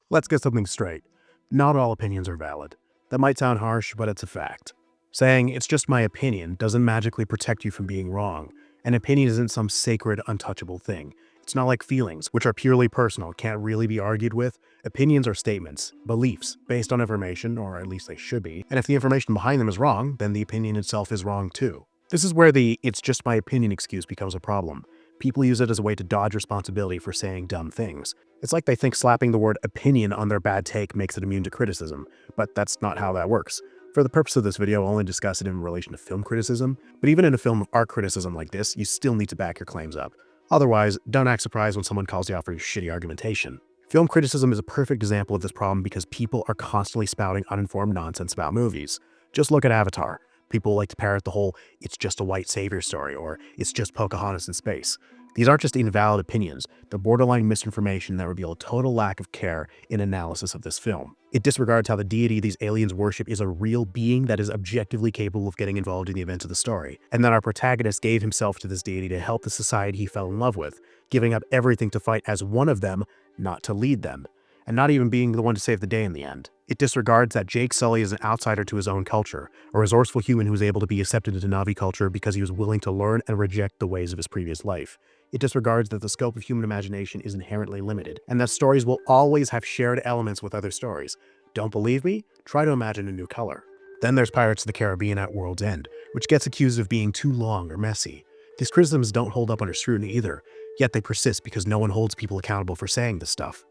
Let's get something straight. Not all opinions are valid. That might sound harsh, but it's a fact. Saying it's just my opinion doesn't magically protect you from being wrong. An opinion isn't some sacred, untouchable thing. It's not like feelings, which are purely personal, can't really be argued with. Opinions are statements, beliefs, based on information, or at least they should be. And if the information behind them is wrong, then the opinion itself is wrong too. This is where the "it's just my opinion" excuse becomes a problem. People use it as a way to dodge responsibility for saying dumb things. It's like they think slapping the word opinion on their bad take makes it immune to criticism, but that's not how that works. For the purpose of this video, I'll only discuss it in relation to film criticism, but even in a film of art criticism like this, you still need to back your claims up. Otherwise, don't act surprised when someone calls you out for your shitty argumentation. Film criticism is a perfect example of this problem because people are constantly spouting uninformed nonsense about movies. Just look at Avatar. People like to parrot the whole "it's just a white savior" story, or "it's just Pocahontas in space." These aren't just invalid opinions, they're borderline misinformation that reveal a total lack of care in analysis of this film. It disregards how the deity these aliens worship is a real being that is objectively capable of getting involved in the events of the story, and that our protagonist gave himself to this deity to help the society he fell in love with, giving up everything to fight as one of them, not to lead them, and not even being the one to save the day in the end. It disregards that Jake Sully is an outsider to his own culture, a resourceful human who was able to be accepted into Na'vi culture because he was willing to learn and reject the ways of his previous life. It disregards that the scope of human imagination is inherently limited, and that stories will always have shared elements with other stories. Don't believe me? Try to imagine a new color. Then there's Pirates of the Caribbean at World's End, which gets accused of being too long or messy. These criticisms don't hold up under scrutiny either, yet they persist because no one holds people accountable for saying this stuff.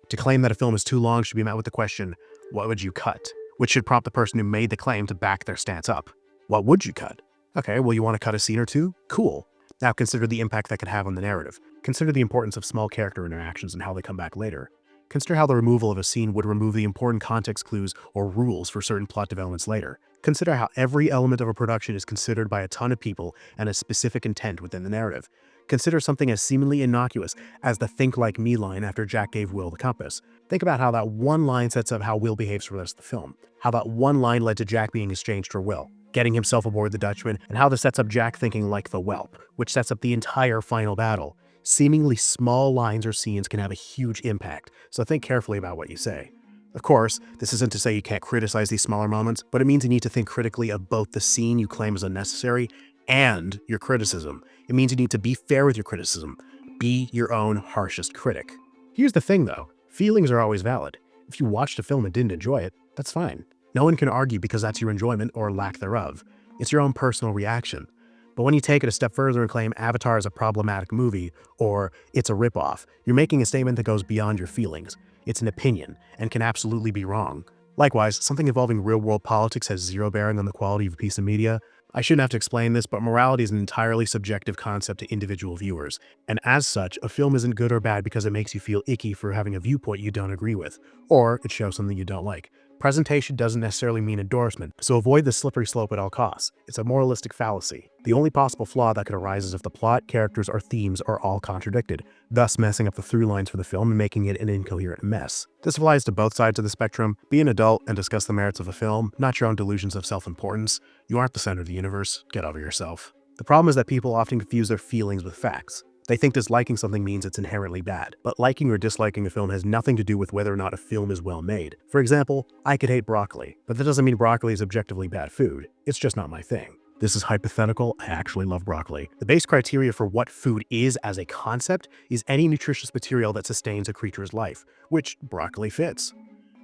To claim that a film is too long should be met with the question, what would you cut? Which should prompt the person who made the claim to back their stance up. What would you cut? Okay, well, you want to cut a scene or two? Cool. Now consider the impact that could have on the narrative. Consider the importance of small character interactions and how they come back later. Consider how the removal of a scene would remove the important context clues or rules for certain plot developments later. Consider how every element of a production is considered by a ton of people and a specific intent within the narrative. Consider something as seemingly innocuous as the "think like me" line after Jack gave Will the compass. Think about how that one line sets up how Will behaves for the rest of the film. How that one line led to Jack being exchanged for Will, getting himself aboard the Dutchman, and how this sets up Jack thinking like the whelp, which sets up the entire final battle. Seemingly small lines or scenes can have a huge impact, so think carefully about what you say. Of course, this isn't to say you can't criticize these smaller moments, but it means you need to think critically of both the scene you claim is unnecessary and your criticism. It means you need to be fair with your criticism. Be your own harshest critic. Here's the thing though, feelings are always valid. If you watched a film and didn't enjoy it, that's fine. No one can argue because that's your enjoyment or lack thereof. It's your own personal reaction. But when you take it a step further and claim Avatar is a problematic movie or it's a ripoff, you're making a statement that goes beyond your feelings. It's an opinion and can absolutely be wrong. Likewise, something involving real-world politics has zero bearing on the quality of a piece of media. I shouldn't have to explain this, but morality is an entirely subjective concept to individual viewers. And as such, a film isn't good or bad because it makes you feel icky for having a viewpoint you don't agree with, or it shows something you don't like. Presentation doesn't necessarily mean endorsement, so avoid the slippery slope at all costs. It's a moralistic fallacy. The only possible flaw that could arise is if the plot, characters, or themes are all contradicted, thus messing up the through lines for the film and making it an incoherent mess. This applies to both sides of the spectrum. Be an adult and discuss the merits of a film, not your own delusions of self-importance. You aren't the center of the universe. Get over yourself. The problem is that people often confuse their feelings with facts. They think disliking something means it's inherently bad, but liking or disliking a film has nothing to do with whether or not a film is well made. For example, I could hate broccoli, but that doesn't mean broccoli is objectively bad food. It's just not my thing. This is hypothetical. I actually love broccoli. The base criteria for what food is as a concept is any nutritious material that sustains a creature's life, which broccoli fits.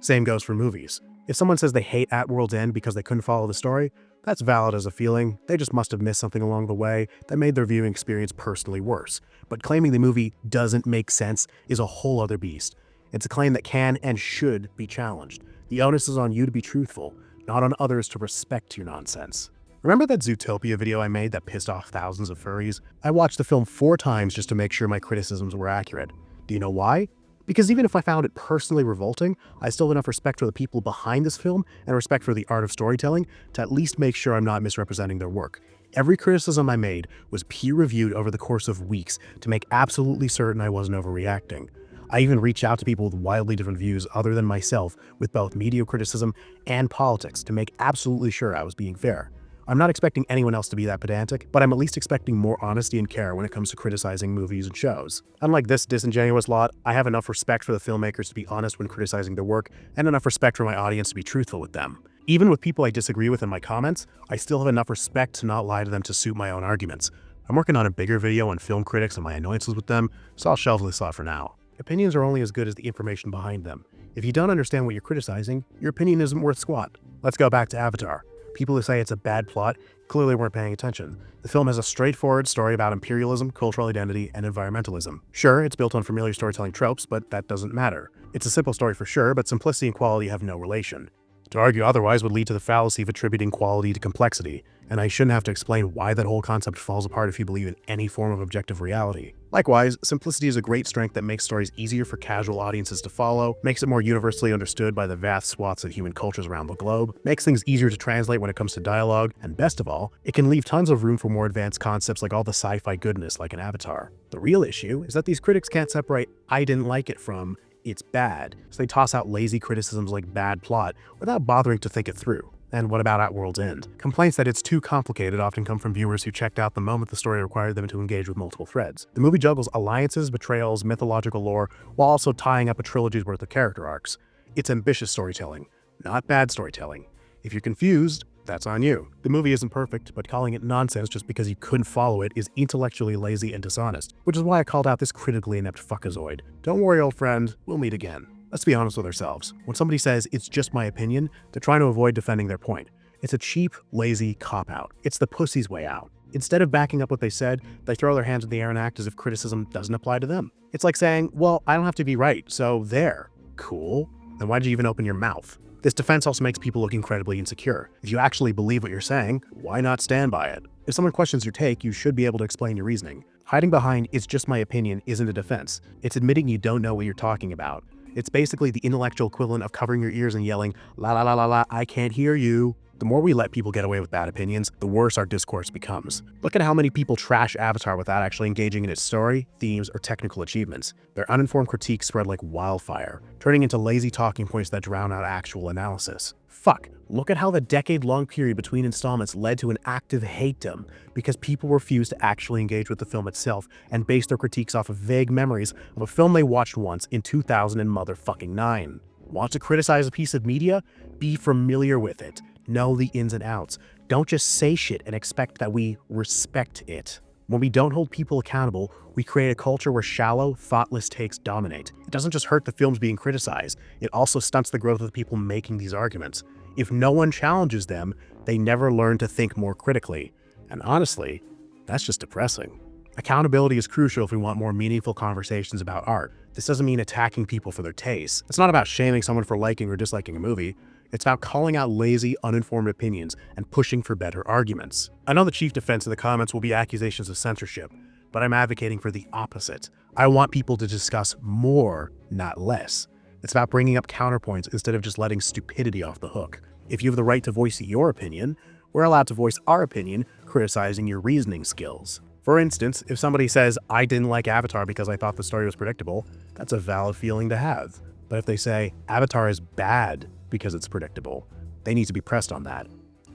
Same goes for movies. If someone says they hate At World's End because they couldn't follow the story, that's valid as a feeling. They just must have missed something along the way that made their viewing experience personally worse. But claiming the movie doesn't make sense is a whole other beast. It's a claim that can and should be challenged. The onus is on you to be truthful, not on others to respect your nonsense. Remember that Zootopia video I made that pissed off thousands of furries? I watched the film 4 times just to make sure my criticisms were accurate. Do you know why? Because even if I found it personally revolting, I still have enough respect for the people behind this film and respect for the art of storytelling to at least make sure I'm not misrepresenting their work. Every criticism I made was peer-reviewed over the course of weeks to make absolutely certain I wasn't overreacting. I even reached out to people with wildly different views other than myself with both media criticism and politics to make absolutely sure I was being fair. I'm not expecting anyone else to be that pedantic, but I'm at least expecting more honesty and care when it comes to criticizing movies and shows. Unlike this disingenuous lot, I have enough respect for the filmmakers to be honest when criticizing their work, and enough respect for my audience to be truthful with them. Even with people I disagree with in my comments, I still have enough respect to not lie to them to suit my own arguments. I'm working on a bigger video on film critics and my annoyances with them, so I'll shelve this thought for now. Opinions are only as good as the information behind them. If you don't understand what you're criticizing, your opinion isn't worth squat. Let's go back to Avatar. People who say it's a bad plot clearly weren't paying attention. The film has a straightforward story about imperialism, cultural identity, and environmentalism. Sure, it's built on familiar storytelling tropes, but that doesn't matter. It's a simple story for sure, but simplicity and quality have no relation. To argue otherwise would lead to the fallacy of attributing quality to complexity, and I shouldn't have to explain why that whole concept falls apart if you believe in any form of objective reality. Likewise, simplicity is a great strength that makes stories easier for casual audiences to follow, makes it more universally understood by the vast swaths of human cultures around the globe, makes things easier to translate when it comes to dialogue, and best of all, it can leave tons of room for more advanced concepts like all the sci-fi goodness like in Avatar. The real issue is that these critics can't separate "I didn't like it" from "it's bad," so they toss out lazy criticisms like bad plot without bothering to think it through. And what about At World's End? Complaints that it's too complicated often come from viewers who checked out the moment the story required them to engage with multiple threads. The movie juggles alliances, betrayals, mythological lore, while also tying up a trilogy's worth of character arcs. It's ambitious storytelling, not bad storytelling. If you're confused, that's on you. The movie isn't perfect, but calling it nonsense just because you couldn't follow it is intellectually lazy and dishonest, which is why I called out this critically inept fuckazoid. Don't worry, old friend, we'll meet again. Let's be honest with ourselves. When somebody says, "it's just my opinion," they're trying to avoid defending their point. It's a cheap, lazy cop-out. It's the pussy's way out. Instead of backing up what they said, they throw their hands in the air and act as if criticism doesn't apply to them. It's like saying, "well, I don't have to be right, so there." Cool. Then why did you even open your mouth? This defense also makes people look incredibly insecure. If you actually believe what you're saying, why not stand by it? If someone questions your take, you should be able to explain your reasoning. Hiding behind "it's just my opinion" isn't a defense. It's admitting you don't know what you're talking about. It's basically the intellectual equivalent of covering your ears and yelling, "la la la la la, I can't hear you." The more we let people get away with bad opinions, the worse our discourse becomes. Look at how many people trash Avatar without actually engaging in its story, themes, or technical achievements. Their uninformed critiques spread like wildfire, turning into lazy talking points that drown out actual analysis. Fuck, look at how the decade-long period between installments led to an active hatedom because people refused to actually engage with the film itself and based their critiques off of vague memories of a film they watched once in 2009. Want to criticize a piece of media? Be familiar with it. Know the ins and outs. Don't just say shit and expect that we respect it. When we don't hold people accountable, we create a culture where shallow, thoughtless takes dominate. It doesn't just hurt the films being criticized, it also stunts the growth of the people making these arguments. If no one challenges them, they never learn to think more critically. And honestly, that's just depressing. Accountability is crucial if we want more meaningful conversations about art. This doesn't mean attacking people for their tastes. It's not about shaming someone for liking or disliking a movie. It's about calling out lazy, uninformed opinions and pushing for better arguments. I know the chief defense in the comments will be accusations of censorship, but I'm advocating for the opposite. I want people to discuss more, not less. It's about bringing up counterpoints instead of just letting stupidity off the hook. If you have the right to voice your opinion, we're allowed to voice our opinion, criticizing your reasoning skills. For instance, if somebody says, "I didn't like Avatar because I thought the story was predictable," that's a valid feeling to have. But if they say, "Avatar is bad because it's predictable," they need to be pressed on that.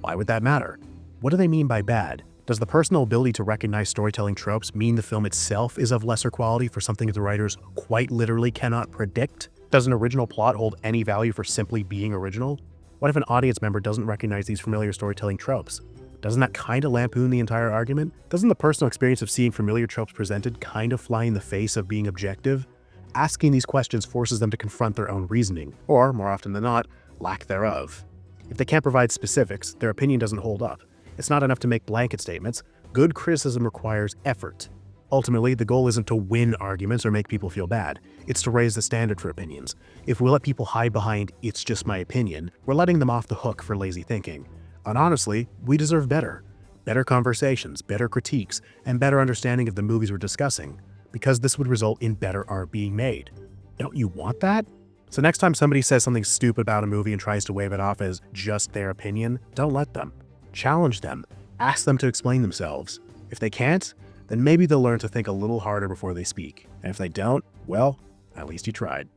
Why would that matter? What do they mean by bad? Does the personal ability to recognize storytelling tropes mean the film itself is of lesser quality for something the writers quite literally cannot predict? Does an original plot hold any value for simply being original? What if an audience member doesn't recognize these familiar storytelling tropes? Doesn't that kind of lampoon the entire argument? Doesn't the personal experience of seeing familiar tropes presented kind of fly in the face of being objective? Asking these questions forces them to confront their own reasoning, or, more often than not, lack thereof. If they can't provide specifics, their opinion doesn't hold up. It's not enough to make blanket statements. Good criticism requires effort. Ultimately, the goal isn't to win arguments or make people feel bad. It's to raise the standard for opinions. If we let people hide behind "it's just my opinion," we're letting them off the hook for lazy thinking. And honestly, we deserve better. Better conversations, better critiques, and better understanding of the movies we're discussing, because this would result in better art being made. Don't you want that? So next time somebody says something stupid about a movie and tries to wave it off as just their opinion, don't let them. Challenge them. Ask them to explain themselves. If they can't, then maybe they'll learn to think a little harder before they speak. And if they don't, well, at least you tried.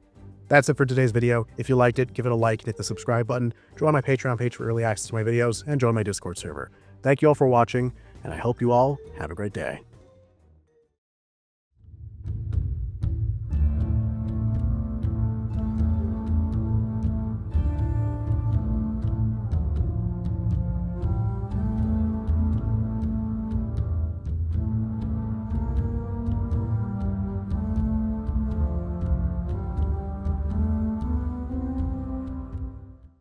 That's it for today's video. If you liked it, give it a like and hit the subscribe button, join my Patreon page for early access to my videos, and join my Discord server. Thank you all for watching, and I hope you all have a great day.